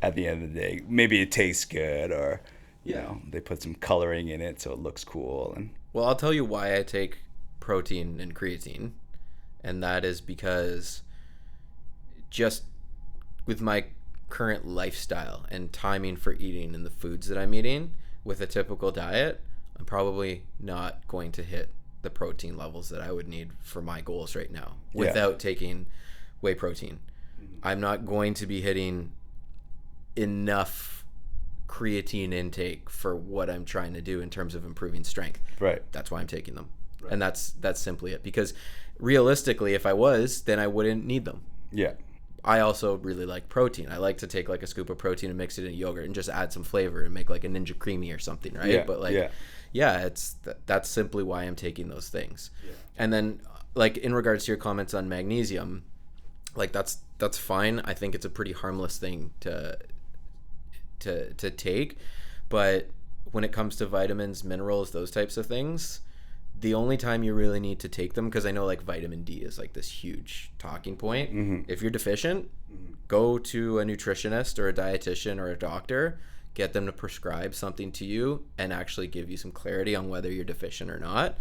At the end of the day, maybe it tastes good, or they put some coloring in it so it looks cool. And well, I'll tell you why I take protein and creatine, and that is because just with my current lifestyle and timing for eating and the foods that I'm eating with a typical diet, I'm probably not going to hit the protein levels that I would need for my goals right now without taking whey protein. I'm not going to be hitting enough creatine intake for what I'm trying to do in terms of improving strength. Right. That's why I'm taking them. Right. And that's simply it. Because realistically, if I was, then I wouldn't need them. Yeah. I also really like protein. I like to take like a scoop of protein and mix it in yogurt and just add some flavor and make like a Ninja Creamy or something, right? Yeah. But that's simply why I'm taking those things. Yeah. And then like in regards to your comments on magnesium, like that's fine. I think it's a pretty harmless thing to take, but when it comes to vitamins, minerals, those types of things, the only time you really need to take them, because I know like vitamin D is like this huge talking point. Mm-hmm. If you're deficient, go to a nutritionist or a dietitian or a doctor, get them to prescribe something to you and actually give you some clarity on whether you're deficient or not,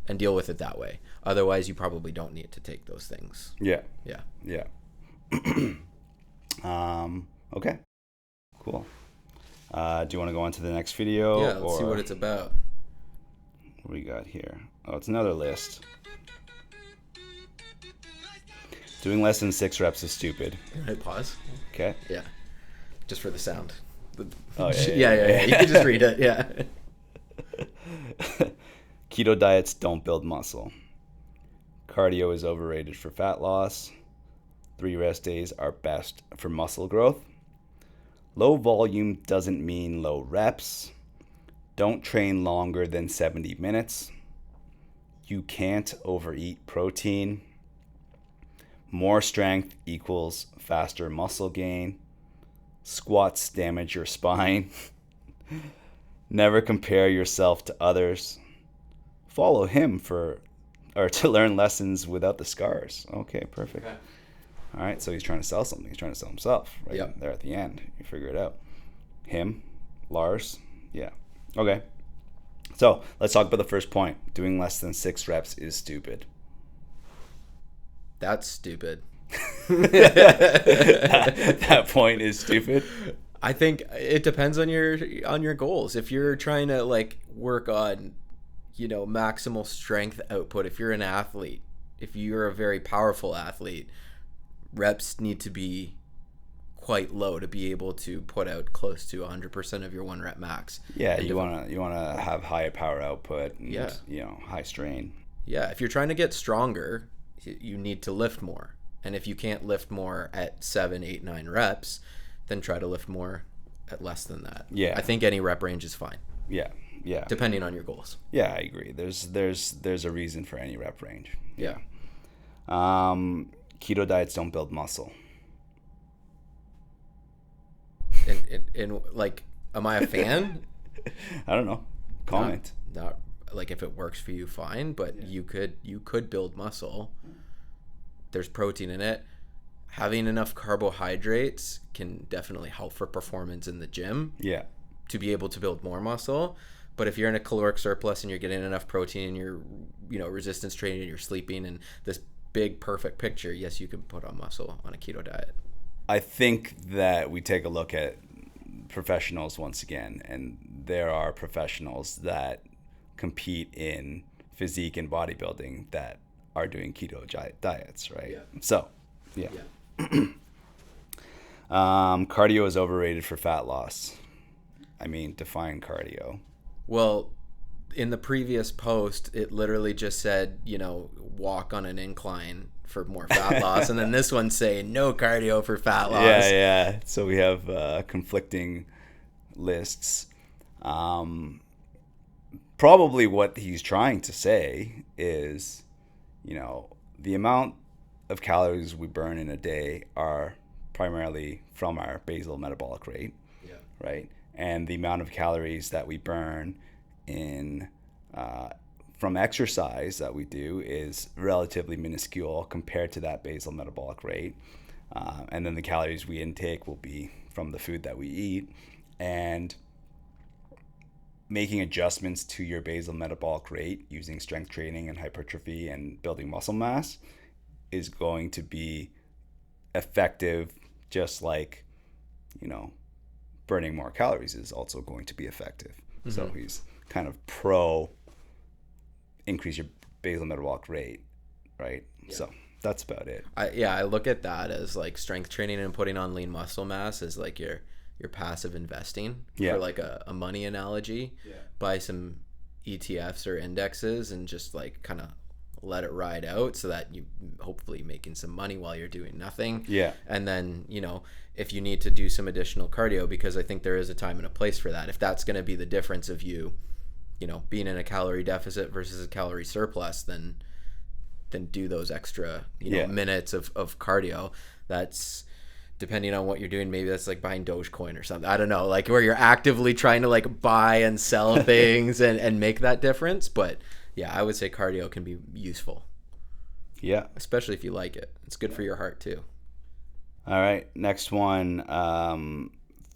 and deal with it that way. Otherwise, you probably don't need to take those things. Yeah. Okay. Cool. Do you want to go on to the next video? Yeah, let's see what it's about. What do we got here? Oh, it's another list. Doing less than 6 reps is stupid. Can I pause? Okay. Yeah. Just for the sound. Yeah. You can just read it. Yeah. Keto diets don't build muscle. Cardio is overrated for fat loss. 3 rest days are best for muscle growth. Low volume doesn't mean low reps. Don't train longer than 70 minutes. You can't overeat protein. More strength equals faster muscle gain. Squats damage your spine. Never compare yourself to others. Follow him to learn lessons without the scars. Okay, perfect. Okay. All right, so he's trying to sell something. He's trying to sell himself right there at the end. You figure it out. Him? Lars? Yeah. Okay. So let's talk about the first point. Doing less than 6 reps is stupid. That's stupid. That point is stupid. I think it depends on your goals. If you're trying to like work on, maximal strength output, if you're an athlete, if you're a very powerful athlete, reps need to be quite low to be able to put out close to 100% of your 1 rep max. Yeah, you want to have high power output and high strain. Yeah, if you're trying to get stronger, you need to lift more. And if you can't lift more at 7, 8, 9 reps, then try to lift more at less than that. Yeah. I think any rep range is fine. Yeah. Depending on your goals. Yeah, I agree. There's a reason for any rep range. Yeah. Keto diets don't build muscle. And like, am I a fan? I don't know. Comment. Not like, if it works for you, fine. But you could build muscle. There's protein in it. Having enough carbohydrates can definitely help for performance in the gym. Yeah. To be able to build more muscle. But if you're in a caloric surplus and you're getting enough protein and you're, resistance training and you're sleeping and this big perfect picture, yes, you can put on muscle on a keto diet. I think that we take a look at professionals once again, and there are professionals that compete in physique and bodybuilding that are doing keto diets, right? Yeah. So, yeah. Cardio is overrated for fat loss. I mean, define cardio. Well, in the previous post, it literally just said, walk on an incline for more fat loss. And then this one's saying no cardio for fat loss. Yeah. So we have conflicting lists. Probably what he's trying to say is, the amount of calories we burn in a day are primarily from our basal metabolic rate, right? And the amount of calories that we burn from exercise that we do is relatively minuscule compared to that basal metabolic rate. And then the calories we intake will be from the food that we eat. And making adjustments to your basal metabolic rate using strength training and hypertrophy and building muscle mass is going to be effective, just like, burning more calories is also going to be effective. Mm-hmm. So he's kind of pro increase your basal metabolic rate, right? Yeah. So that's about it. I look at that as like strength training and putting on lean muscle mass is like your passive investing, for like a money analogy. Buy some ETFs or indexes and just like kind of let it ride out so that you hopefully making some money while you're doing nothing. And then, if you need to do some additional cardio, because I think there is a time and a place for that. If that's going to be the difference of you being in a calorie deficit versus a calorie surplus, then do those extra, minutes of cardio. That's depending on what you're doing. Maybe that's like buying Dogecoin or something. I don't know, like where you're actively trying to like buy and sell things and make that difference. But yeah, I would say cardio can be useful. Yeah. Especially if you like it. It's good for your heart too. All right. Next one.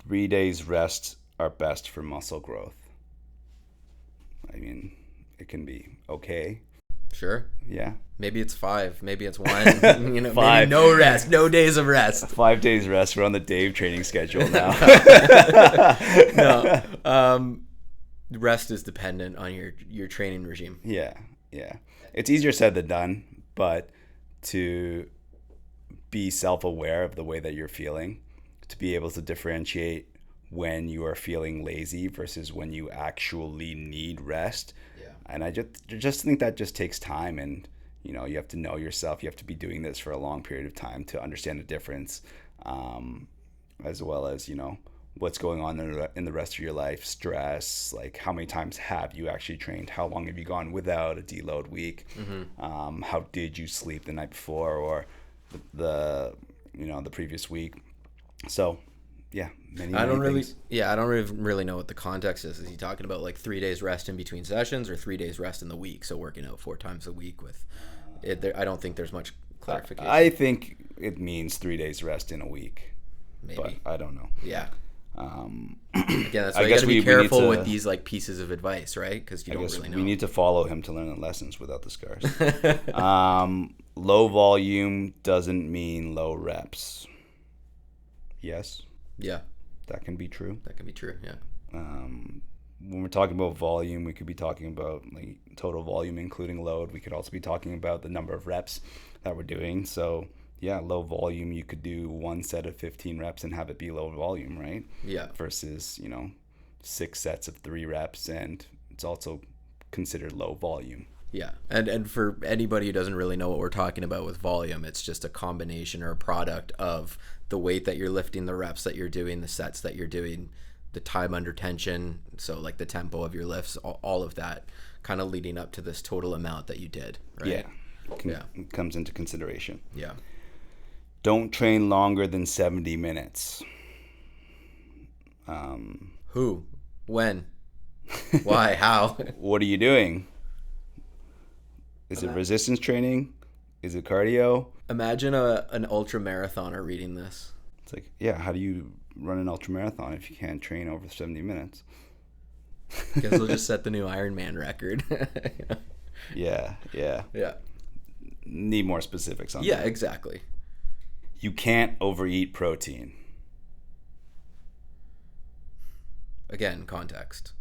3 days rest are best for muscle growth. I mean, it can be okay. Sure. Yeah. Maybe it's 5. Maybe it's 1. 5. Maybe no rest. No days of rest. 5 days rest. We're on the Dave training schedule now. No. Rest is dependent on your training regime. Yeah. It's easier said than done, but to be self-aware of the way that you're feeling, to be able to differentiate when you are feeling lazy versus when you actually need rest. And I just think that just takes time, and you have to know yourself. You have to be doing this for a long period of time to understand the difference, as well as what's going on in the rest of your life, stress, like how many times have you actually trained, how long have you gone without a deload week, how did you sleep the night before or the previous week. So I don't really know what the context is. Is he talking about like 3 days rest in between sessions or 3 days rest in the week? So working out 4 times a week with it. I don't think there's much clarification. I think it means 3 days rest in a week. Maybe. But I don't know. Yeah. Again, that's why I you guess got to be we need careful to- with these like pieces of advice, right? Because you I don't guess really know. we need to follow him to learn the lessons without the scars. Low volume doesn't mean low reps. Yes, Yeah, that can be true. that can be true. Yeah. When we're talking about volume, we could be talking about like total volume including load. We could also be talking about the number of reps that we're doing. So yeah, low volume, you could do one set of 15 reps and have it be low volume, right? Yeah. Versus, 6 sets of 3 reps, and it's also considered low volume. Yeah, and for anybody who doesn't really know what we're talking about with volume, it's just a combination or a product of the weight that you're lifting, the reps that you're doing, the sets that you're doing, the time under tension, so like the tempo of your lifts, all of that kind of leading up to this total amount that you did, right? Yeah, comes into consideration. Yeah. Don't train longer than 70 minutes. Who? When? Why? How? What are you doing? Is it resistance training? Is it cardio? Imagine an ultra marathoner reading this. It's like, yeah, how do you run an ultra marathon if you can't train over 70 minutes? Guess we'll just set the new Ironman record. Yeah. Yeah. Need more specifics on Yeah, that. exactly. You can't overeat protein. Again, context.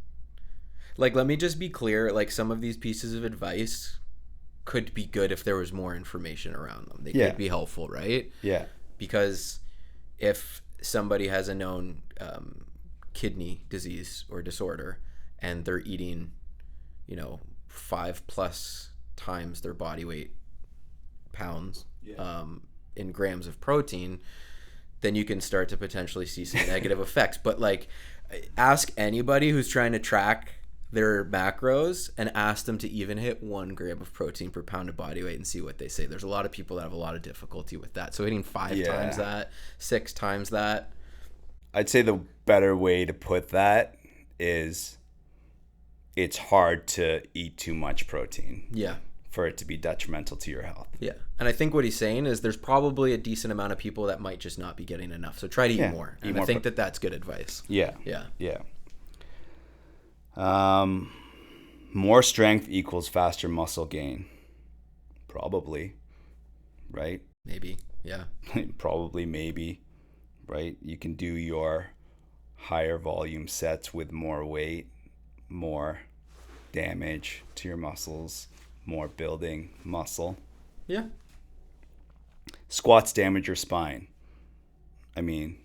Like, let me just be clear, like some of these pieces of advice could be good if there was more information around them. They could be helpful, right? Yeah. Because if somebody has a known kidney disease or disorder and they're eating, 5+ times their body weight pounds in grams of protein, then you can start to potentially see some negative effects. But like, ask anybody who's trying to track their macros and ask them to even hit 1 gram of protein per pound of body weight and see what they say. There's a lot of people that have a lot of difficulty with that. So hitting 5 times that, 6 times that. I'd say the better way to put that is it's hard to eat too much protein. Yeah. For it to be detrimental to your health. Yeah. And I think what he's saying is there's probably a decent amount of people that might just not be getting enough. So try to eat more. And I think that's good advice. Yeah. Yeah. More strength equals faster muscle gain. Probably. Right? Maybe. Yeah. Probably, maybe. Right? You can do your higher volume sets with more weight, more damage to your muscles, more building muscle. Yeah. Squats damage your spine. I mean,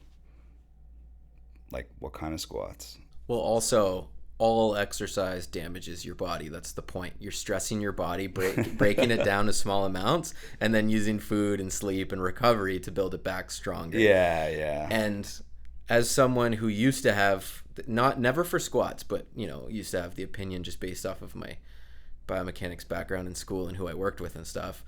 like, what kind of squats? Well, also, all exercise damages your body. That's the point. You're stressing your body, breaking it down to small amounts, and then using food and sleep and recovery to build it back stronger. Yeah. And as someone who used to have, never for squats, but, used to have the opinion just based off of my biomechanics background in school and who I worked with and stuff,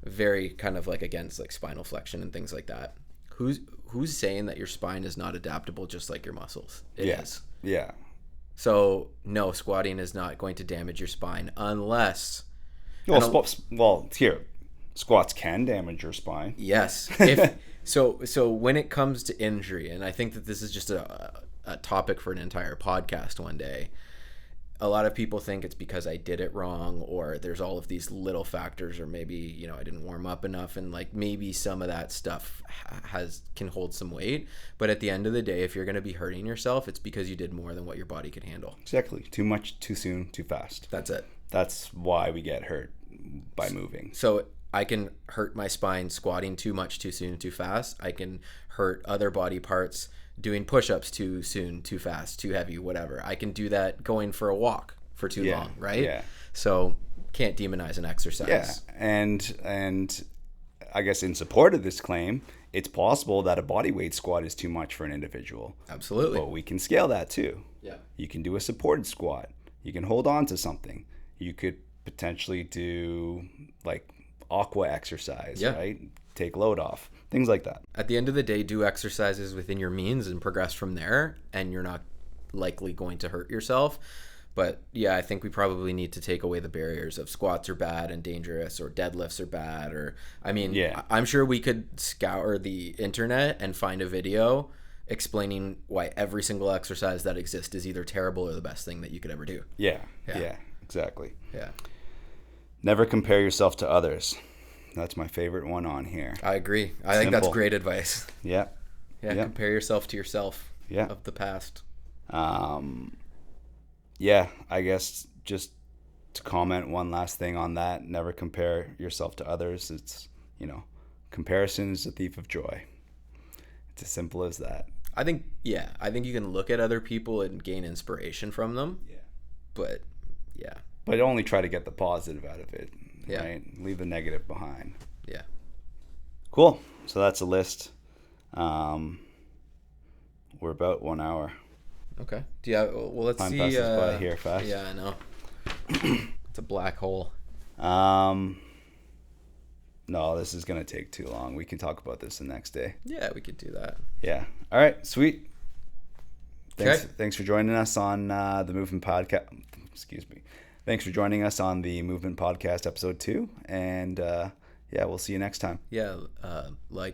very kind of like against like spinal flexion and things like that. Who's saying that your spine is not adaptable just like your muscles? It is. Yeah. So no, squatting is not going to damage your spine unless. Squats can damage your spine. Yes. So when it comes to injury, and I think that this is just a topic for an entire podcast one day. A lot of people think it's because I did it wrong, or there's all of these little factors, or maybe, I didn't warm up enough, and like maybe some of that stuff can hold some weight. But at the end of the day, if you're going to be hurting yourself, it's because you did more than what your body could handle. Exactly. Too much, too soon, too fast. That's it. That's why we get hurt by moving. So I can hurt my spine squatting too much, too soon, too fast. I can hurt other body parts doing push-ups too soon, too fast, too heavy, whatever. I can do that going for a walk for too long, right? Yeah. So can't demonize an exercise. Yeah, and I guess in support of this claim, it's possible that a bodyweight squat is too much for an individual. Absolutely. But we can scale that too. Yeah. You can do a supported squat. You can hold on to something. You could potentially do like aqua exercise, right? Take load off. Things like that. At the end of the day, do exercises within your means and progress from there, and you're not likely going to hurt yourself. But yeah, I think we probably need to take away the barriers of squats are bad and dangerous, or deadlifts are bad, or I'm sure we could scour the internet and find a video explaining why every single exercise that exists is either terrible or the best thing that you could ever do. Yeah, exactly. Yeah. Never compare yourself to others. That's my favorite one on here. I agree. I think that's great advice. Yeah. Yeah, compare yourself to yourself of the past. Yeah, I guess just to comment one last thing on that, never compare yourself to others. It's, comparison is a thief of joy. It's as simple as that. I think you can look at other people and gain inspiration from them. Yeah. But only try to get the positive out of it. Yeah. Right? Leave the negative behind. Yeah. Cool. So that's a list. We're about 1 hour. Okay. Let's Time see. passes by here fast. Yeah, I know. It's a black hole. No, this is going to take too long. We can talk about this the next day. Yeah, we could do that. Yeah. All right. Sweet. Okay. Thanks for joining us on the Movement Podcast. Excuse me. Thanks for joining us on the Movement Podcast episode 2. And we'll see you next time. Yeah.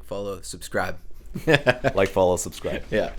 Follow, subscribe. Follow, subscribe. Yeah.